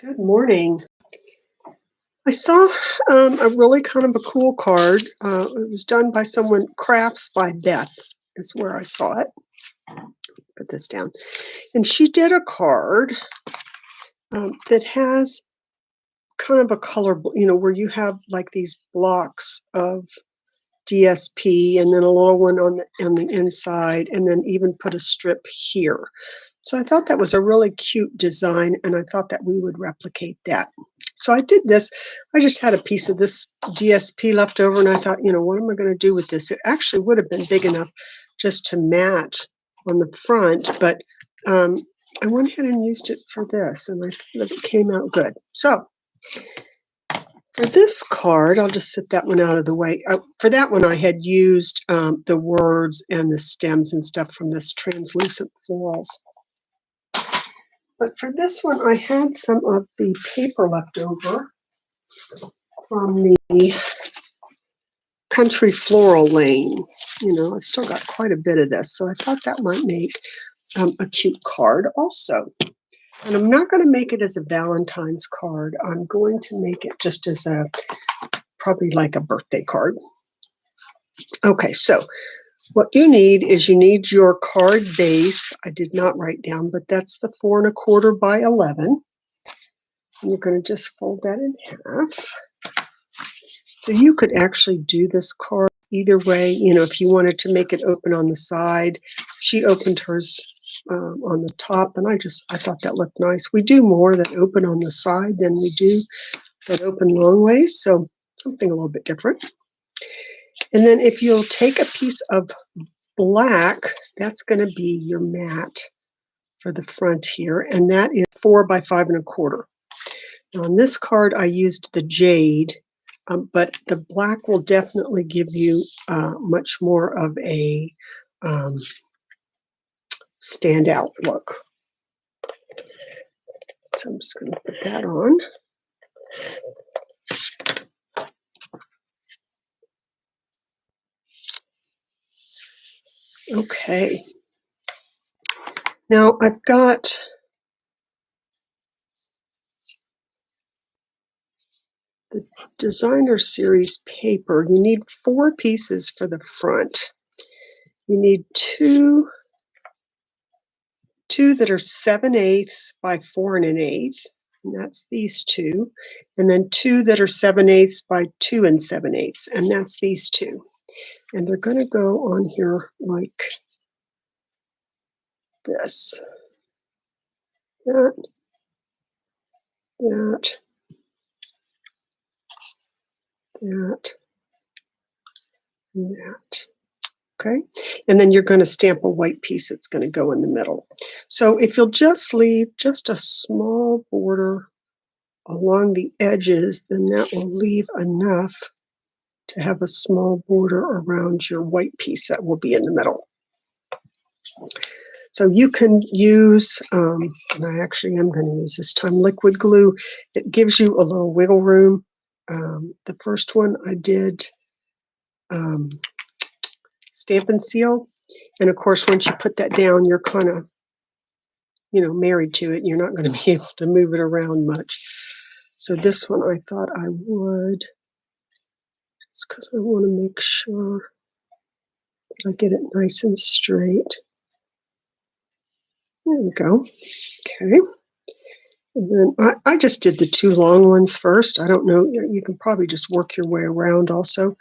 Good morning. I saw a really kind of a cool card. It was done by someone, Crafts by Beth is where I saw it. Put this down. And she did a card that has kind of a color, where you have like these blocks of DSP and then a little one on the inside, and then even put a strip here. So I thought that was a really cute design, and I thought that we would replicate that. So I did this. I just had a piece of this DSP left over, and I thought, what am I going to do with this? It actually would have been big enough just to match on the front, but I went ahead and used it for this, and I thought it came out good. So for this card, I'll just set that one out of the way. For that one, I had used the words and the stems and stuff from this translucent florals. But for this one, I had some of the paper left over from the Country Floral Lane. I've still got quite a bit of this, so I thought that might make a cute card also. And I'm not going to make it as a Valentine's card. I'm going to make it just as probably like a birthday card. Okay, so what you need is your card base. I did not write down, but that's the 4 1/4 by 11. And you're going to just fold that in half. So you could actually do this card either way. If you wanted to make it open on the side, she opened hers on the top, and I thought that looked nice. We do more that open on the side than we do that open long ways, so something a little bit different. And then if you'll take a piece of black, that's going to be your mat for the front here, and that is 4 by 5 1/4. Now on this card, I used the jade, but the black will definitely give you much more of a standout look. So I'm just going to put that on. Okay. Now I've got the designer series paper. You need 4 pieces for the front. You need two that are 7/8 by 4 1/8, and that's these two. And then 2 that are 7/8 by 2 7/8, and that's these two. And they're going to go on here like this. That, that, that, and that. Okay, and then you're going to stamp a white piece that's going to go in the middle. So if you'll just leave just a small border along the edges, then that will leave enough to have a small border around your white piece that will be in the middle. So you can use, and I actually am going to use this time, liquid glue. It gives you a little wiggle room. The first one I did Stamp and Seal. And of course, once you put that down, you're kind of, married to it. You're not going to be able to move it around much. So this one I thought I would, just because I want to make sure that I get it nice and straight. There we go. Okay. And then I just did the 2 long ones first. I don't know, you can probably just work your way around also.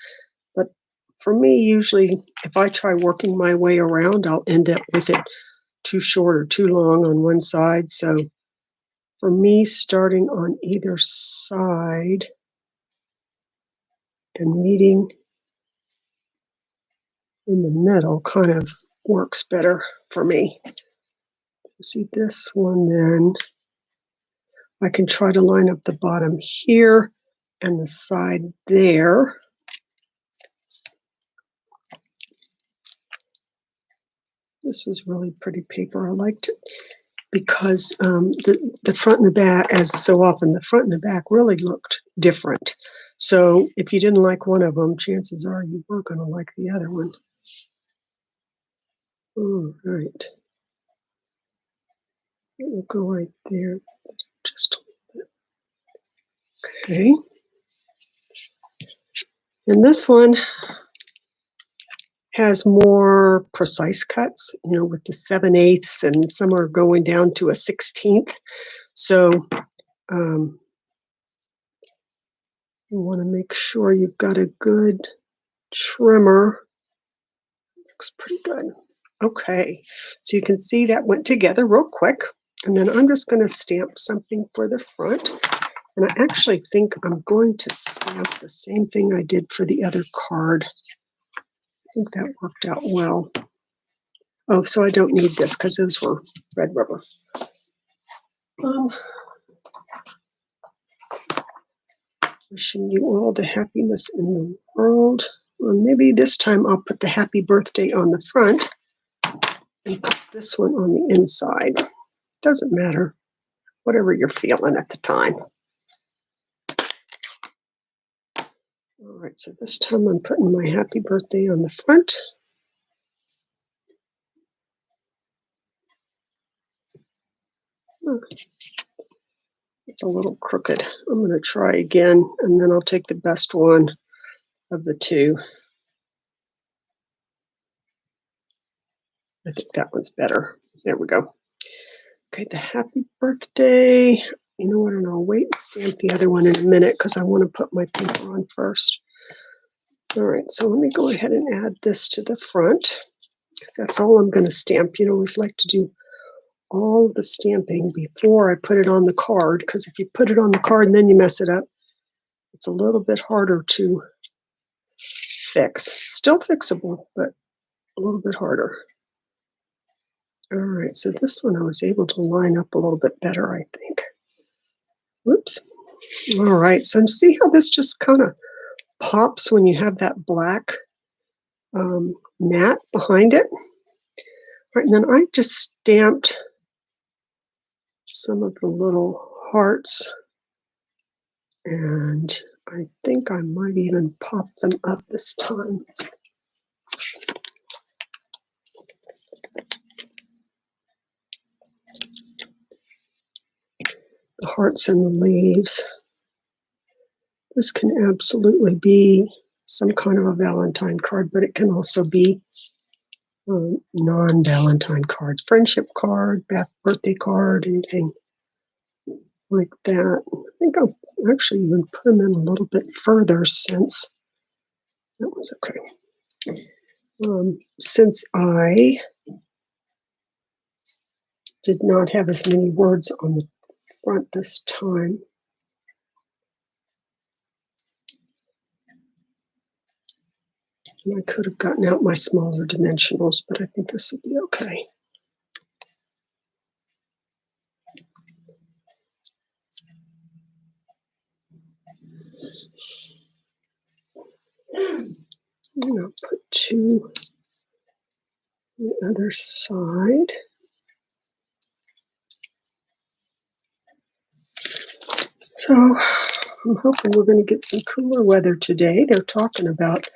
But for me, usually, if I try working my way around, I'll end up with it too short or too long on one side. So for me, starting on either side and meeting in the middle kind of works better for me. See this one, then I can try to line up the bottom here and the side there. This was really pretty paper. I liked it because the front and the back, as so often, the front and the back really looked different. So if you didn't like one of them, chances are you were going to like the other one. All right. It will go right there. Just a little bit. Okay. And this one has more precise cuts, with the 7/8 and some are going down to a 16th. So you want to make sure you've got a good trimmer. Looks pretty good. Okay, so you can see that went together real quick. And then I'm just going to stamp something for the front. And I actually think I'm going to stamp the same thing I did for the other card. I think that worked out well. Oh, so I don't need this because those were red rubber. Wishing you all the happiness in the world. Well, maybe this time I'll put the happy birthday on the front and put this one on the inside. Doesn't matter. Whatever you're feeling at the time. All right, so this time I'm putting my happy birthday on the front. Oh, it's a little crooked. I'm going to try again, and then I'll take the best one of the two. I think that one's better. There we go. Okay, the happy birthday. You know what, and I'll wait and stamp the other one in a minute because I want to put my paper on first. All right, so let me go ahead and add this to the front because that's all I'm going to stamp. I always like to do all the stamping before I put it on the card, because if you put it on the card and then you mess it up, it's a little bit harder to fix. Still fixable, but a little bit harder. All right, so this one I was able to line up a little bit better, I think. Whoops. All right, so see how this just kind of pops when you have that black mat behind it? All right, and then I just stamped some of the little hearts, and I think I might even pop them up this time. The hearts and the leaves. This can absolutely be some kind of a Valentine card, but it can also be non-Valentine cards, friendship card, birthday card, anything like that. I think I'll actually even put them in a little bit further since that was okay. Since I did not have as many words on the front this time, and I could have gotten out my smaller dimensionals, but I think this will be okay. I'm going to put two on the other side. So I'm hoping we're going to get some cooler weather today. They're talking about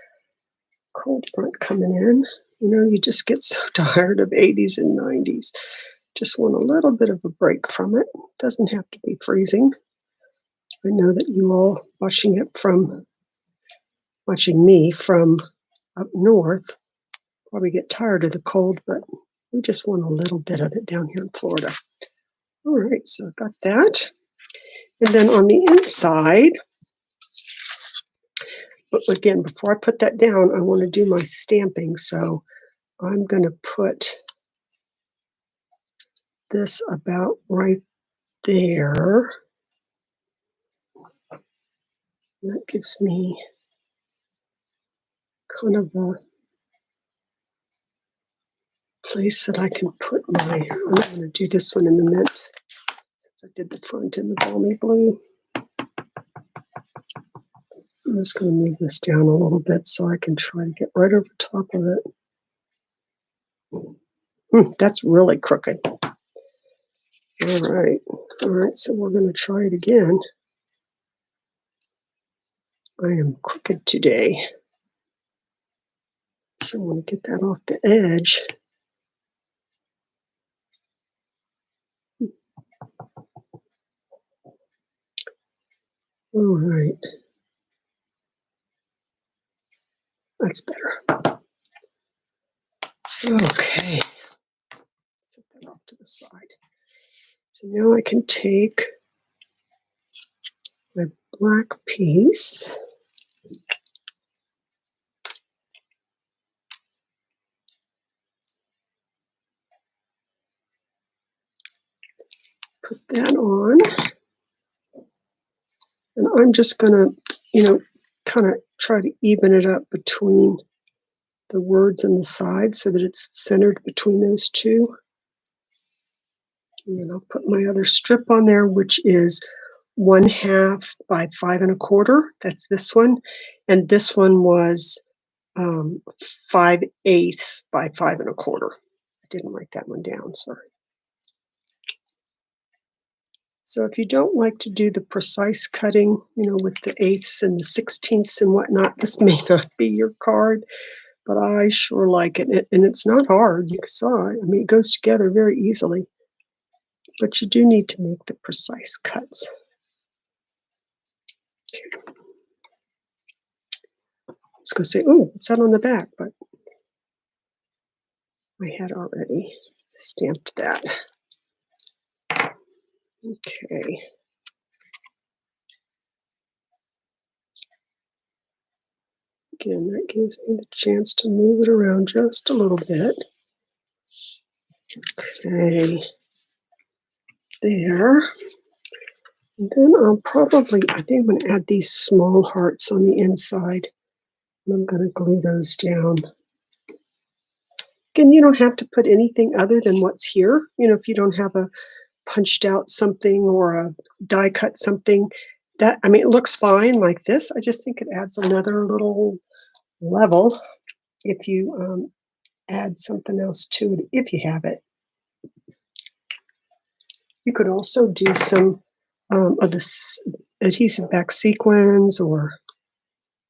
cold front coming in. You just get so tired of 80s and 90s. Just want a little bit of a break from it. Doesn't have to be freezing. I know that you all watching me from up north probably get tired of the cold, but we just want a little bit of it down here in Florida. All right, so I've got that. And then on the inside, but again, before I put that down, I want to do my stamping. So I'm going to put this about right there. That gives me kind of a place that I can put I'm going to do this one in the mint since I did the front in the balmy blue. I'm just going to move this down a little bit so I can try to get right over top of it. That's really crooked. All right, so we're going to try it again. I am crooked today. So I want to get that off the edge. All right. That's better. Okay. Set that off to the side. So now I can take my black piece. Put that on. And I'm just going to, kind of try to even it up between the words and the side so that it's centered between those two. And then I'll put my other strip on there, which is 1/2 by 5 1/4. That's this one. And this one was 5/8 by 5 1/4. I didn't write that one down, sorry. So if you don't like to do the precise cutting, with the eighths and the sixteenths and whatnot, this may not be your card, but I sure like it. And it's not hard. You saw it. I mean, it goes together very easily. But you do need to make the precise cuts. Okay. I was going to say, oh, what's that on the back? But I had already stamped that. Okay. Again, that gives me the chance to move it around just a little bit. Okay. There. And then I think I'm going to add these small hearts on the inside. And I'm going to glue those down. Again, you don't have to put anything other than what's here. If you don't have a punched out something or a die cut something, it looks fine like this. I just think it adds another little level if you add something else to it, if you have it. You could also do some of this adhesive back sequins or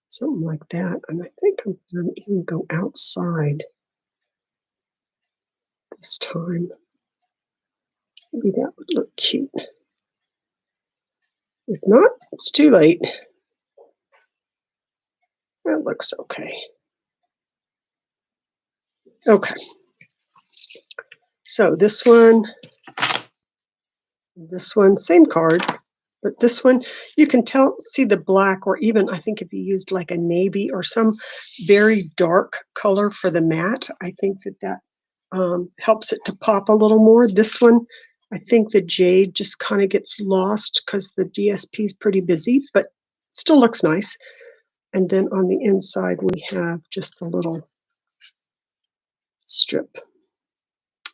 something like that. And I think I'm going to even go outside this time. Maybe that would look cute. If not, it's too late. That looks okay. Okay. So this one, same card, but this one, you can see the black, or even I think if you used like a navy or some very dark color for the matte, I think that helps it to pop a little more. This one, I think the jade just kind of gets lost because the DSP is pretty busy, but still looks nice. And then on the inside, we have just the little strip.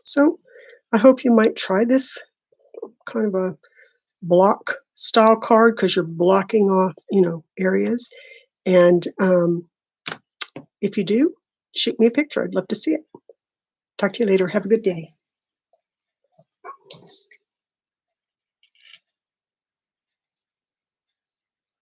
So I hope you might try this kind of a block style card because you're blocking off, areas. And if you do, shoot me a picture. I'd love to see it. Talk to you later. Have a good day.